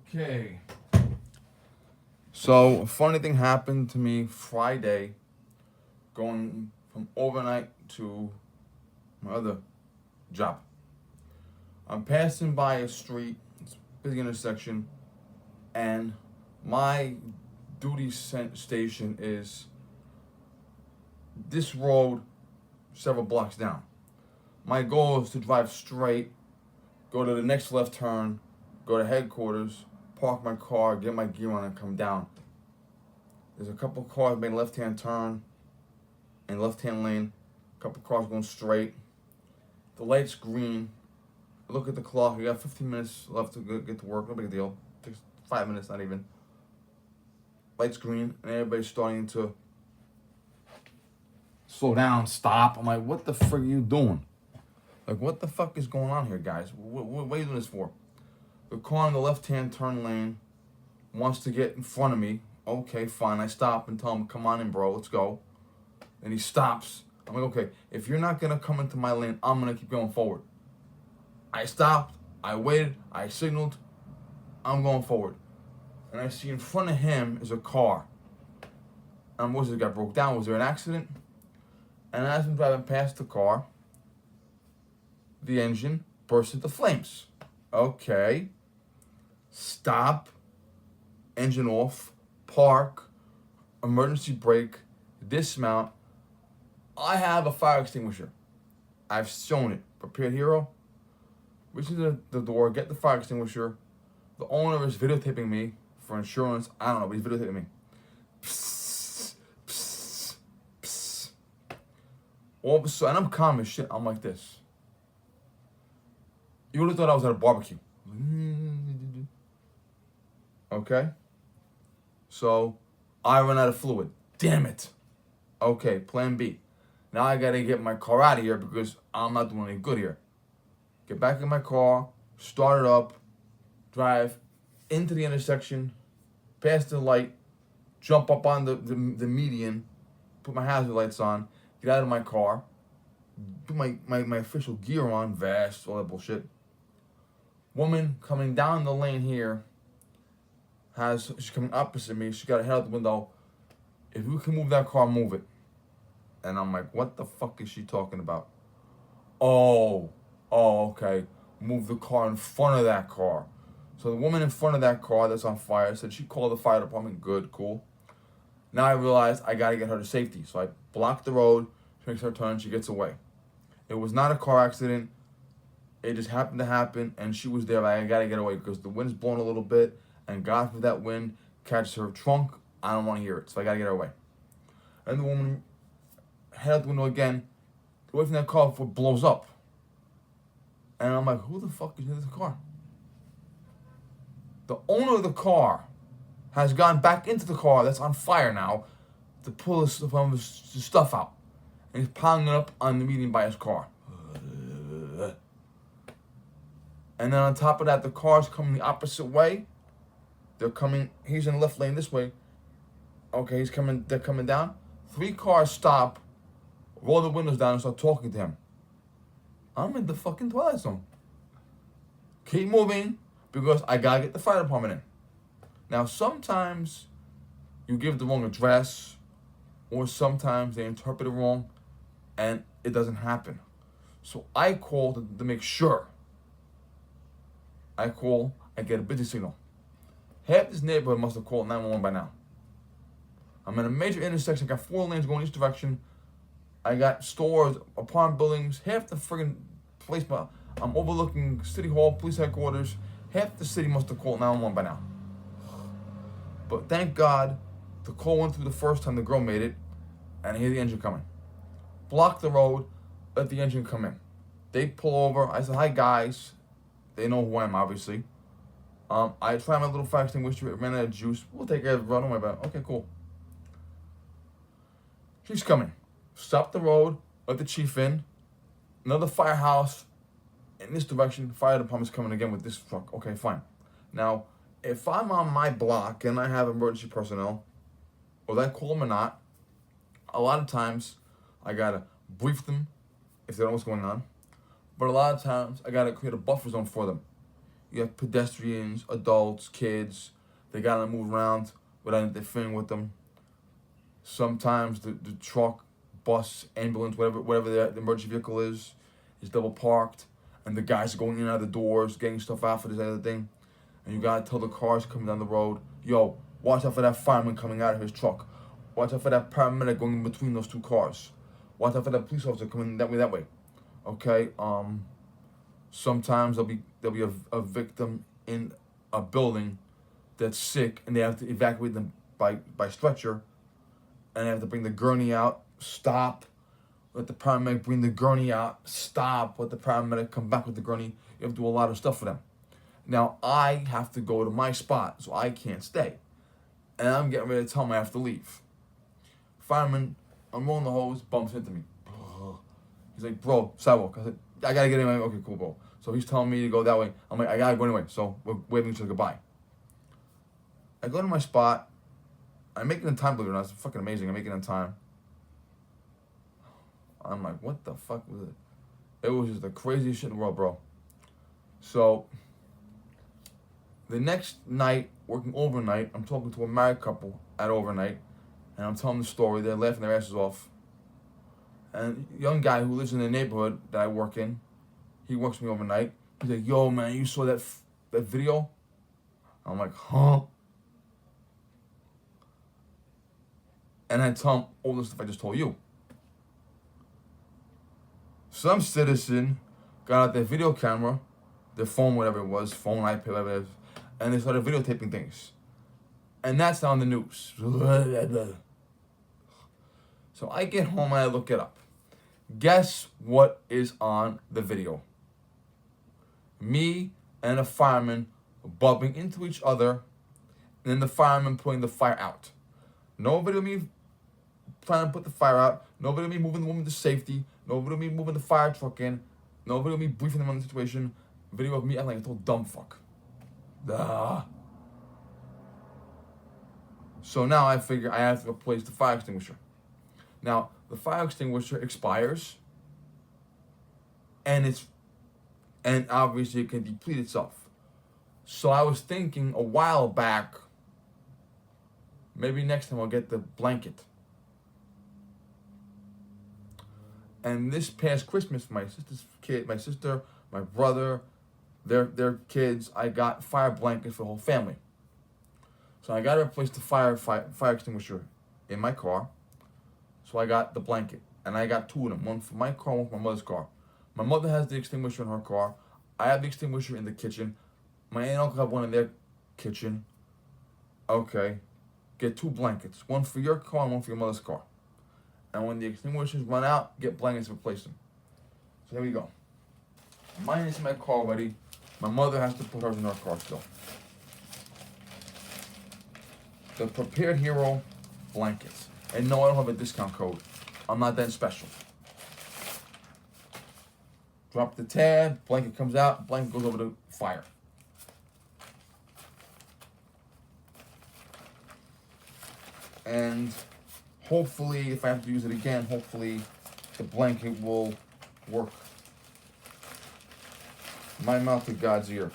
Okay. So, a funny thing happened to me Friday going from overnight to my other job. I'm passing by a street, it's a busy intersection, and my duty station is this road several blocks down. My goal is to drive straight, go to the next left turn, go to headquarters, park my car, get my gear on, and come down. There's a couple cars making left-hand turn in left-hand lane. A couple cars going straight. The light's green. I look at the clock. I got 15 minutes left to get to work. No big deal. Takes 5 minutes, not even. Light's green, and everybody's starting to slow down, stop. I'm like, what the frick are you doing? Like, what the fuck is going on here, guys? What are you doing this for? The car in the left-hand turn lane wants to get in front of me. Okay, fine. I stop and tell him, come on in, bro. Let's go. And he stops. I'm like, okay, if you're not going to come into my lane, I'm going to keep going forward. I stopped. I waited. I signaled. I'm going forward. And I see in front of him is a car. Was it got broke down? Was there an accident? And as I'm driving past the car, the engine burst into flames. Okay. Stop. Engine off. Park. Emergency brake. Dismount. I have a fire extinguisher. I've shown it. Prepared hero. Reach into the door. Get the fire extinguisher. The owner is videotaping me for insurance. I don't know, but he's videotaping me. Psst, psst, psst. All of a sudden, I'm calm as shit. I'm like this. You would have thought I was at a barbecue. Okay? So, I run out of fluid. Damn it. Okay, plan B. Now I gotta get my car out of here because I'm not doing any good here. Get back in my car, start it up, drive into the intersection, past the light, jump up on the median, put my hazard lights on, get out of my car, put my official gear on, vest, all that bullshit. Woman coming down the lane here, she's coming opposite me, she got her head out the window. If you can move that car, move it. And I'm like, what the fuck is she talking about? Oh, okay. Move the car in front of that car. So the woman in front of that car that's on fire said she called the fire department. Good, cool. Now I realized I gotta get her to safety. So I block the road, she makes her turn, she gets away. It was not a car accident. It just happened to happen, and she was there. I gotta get away because the wind's blowing a little bit, and God forbid that wind catches her trunk. I don't want to hear it, so I gotta get her away. And the woman head out the window again, away from that car before it blows up. And I'm like, who the fuck is in this car? The owner of the car has gone back into the car that's on fire now to pull his stuff out. And he's piling it up on the median by his car. And then on top of that, the car's coming the opposite way. He's in the left lane this way. Okay, they're coming down. 3 cars stop, roll the windows down and start talking to him. I'm in the fucking Twilight Zone. Keep moving because I gotta get the fire department in. Now, sometimes you give the wrong address or sometimes they interpret it wrong and it doesn't happen. So I call to make sure. I get a busy signal. Half this neighborhood must have called 911 by now. I'm in a major intersection, got 4 lanes going each direction. I got stores, apartment buildings, half the friggin' place. I'm overlooking City Hall, police headquarters. Half the city must have called 911 by now. But thank God, the call went through the first time the girl made it, and I hear the engine coming. Block the road, let the engine come in. They pull over. I said, hi guys. They know who I am, obviously. I tried my little fire extinguisher. It ran out of juice. We'll take care of it. Don't worry about it. Okay, cool. She's coming. Stop the road. Let the chief in. Another firehouse in this direction. Fire department's coming again with this truck. Okay, fine. Now, if I'm on my block and I have emergency personnel, whether I call them or not, a lot of times I gotta brief them if they don't know what's going on. But a lot of times I gotta create a buffer zone for them. You have pedestrians, adults, kids. They gotta move around without interfering with them. Sometimes the truck, bus, ambulance, whatever the emergency vehicle is double parked, and the guys are going in and out of the doors, getting stuff out for this other thing. And you gotta tell the cars coming down the road, yo, watch out for that fireman coming out of his truck. Watch out for that paramedic going in between those two cars. Watch out for that police officer coming that way. Okay. Sometimes there'll be a victim in a building that's sick, and they have to evacuate them by stretcher, and they have to bring the gurney out. Stop. Let the paramedic bring the gurney out. Stop. Let the paramedic come back with the gurney. You have to do a lot of stuff for them. Now, I have to go to my spot, so I can't stay. And I'm getting ready to tell him I have to leave. Fireman, I'm rolling the hose, bumps into me. He's like, bro, sidewalk. I said, I gotta get anyway. Okay, cool, bro. So he's telling me to go that way. I'm like, I gotta go anyway. So we're waving each other goodbye. I go to my spot. I make it in time, believe it or not. It's fucking amazing. I make it in time. I'm like, what the fuck was it? It was just the craziest shit in the world, bro. So, the next night, working overnight, I'm talking to a married couple at overnight, and I'm telling the story. They're laughing their asses off. And a young guy who lives in the neighborhood that I work in, he works with me overnight. He's like, yo, man, you saw that video? I'm like, huh? And I tell him all the stuff I just told you. Some citizen got out their video camera, their phone, whatever it was, phone, iPad, whatever it is, and they started videotaping things. And that's on the news. So I get home and I look it up. Guess what is on the video? Me and a fireman bumping into each other, and then the fireman putting the fire out. No video of me trying to put the fire out. No video of me moving the woman to safety. No video of me moving the fire truck in. No video of me briefing them on the situation. Video of me acting like a total dumb fuck. So now I figure I have to replace the fire extinguisher. Now, the fire extinguisher expires, and obviously it can deplete itself. So I was thinking a while back, maybe next time I'll get the blanket. And this past Christmas, my sister, my brother, their kids, I got fire blankets for the whole family. So I got to replace the fire extinguisher in my car. So I got the blanket, and I got two of them, one for my car, one for my mother's car. My mother has the extinguisher in her car. I have the extinguisher in the kitchen. My aunt and uncle have one in their kitchen. Okay, get two blankets, one for your car and one for your mother's car. And when the extinguishers run out, get blankets to replace them. So here we go. Mine is in my car already. My mother has to put hers in her car still. The Prepared Hero blankets. And no, I don't have a discount code. I'm not that special. Drop the tab, blanket comes out, blanket goes over the fire. And hopefully, if I have to use it again, hopefully the blanket will work. My mouth to God's ear.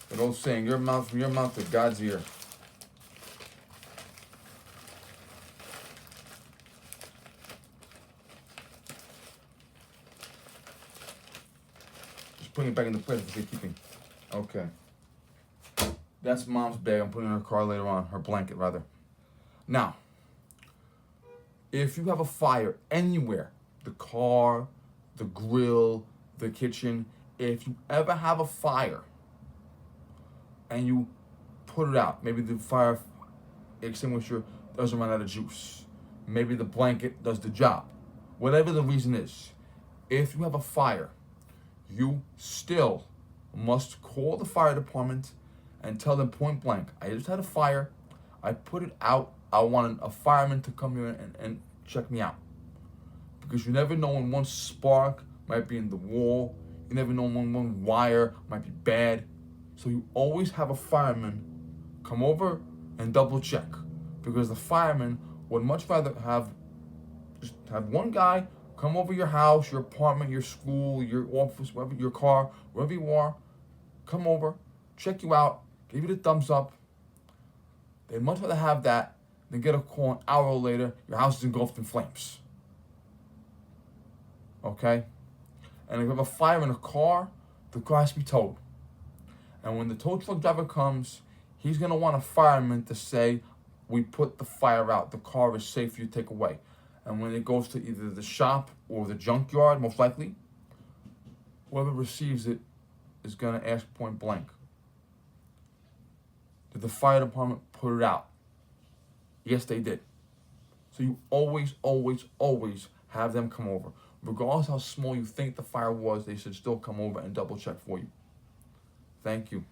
The old saying, from your mouth to God's ear. Just putting it back into place for safekeeping. Okay. That's mom's bag. I'm putting in her car later on. Her blanket, rather. Now, if you have a fire anywhere, the car, the grill, the kitchen, if you ever have a fire, and you put it out. Maybe the fire extinguisher doesn't run out of juice. Maybe the blanket does the job. Whatever the reason is, if you have a fire, you still must call the fire department and tell them point blank, I just had a fire, I put it out, I want a fireman to come here and check me out. Because you never know when one spark might be in the wall, you never know when one wire might be bad. So you always have a fireman come over and double check, because the fireman would much rather just have one guy come over your house, your apartment, your school, your office, wherever, your car, wherever you are, come over, check you out, give you the thumbs up. They'd much rather have that than get a call an hour later, your house is engulfed in flames. Okay? And if you have a fire in a car, the car has to be towed. And when the tow truck driver comes, he's going to want a fireman to say, we put the fire out, the car is safe for you to take away. And when it goes to either the shop or the junkyard, most likely, whoever receives it is going to ask point blank, did the fire department put it out? Yes, they did. So you always, always, always have them come over. Regardless how small you think the fire was, they should still come over and double check for you. Thank you.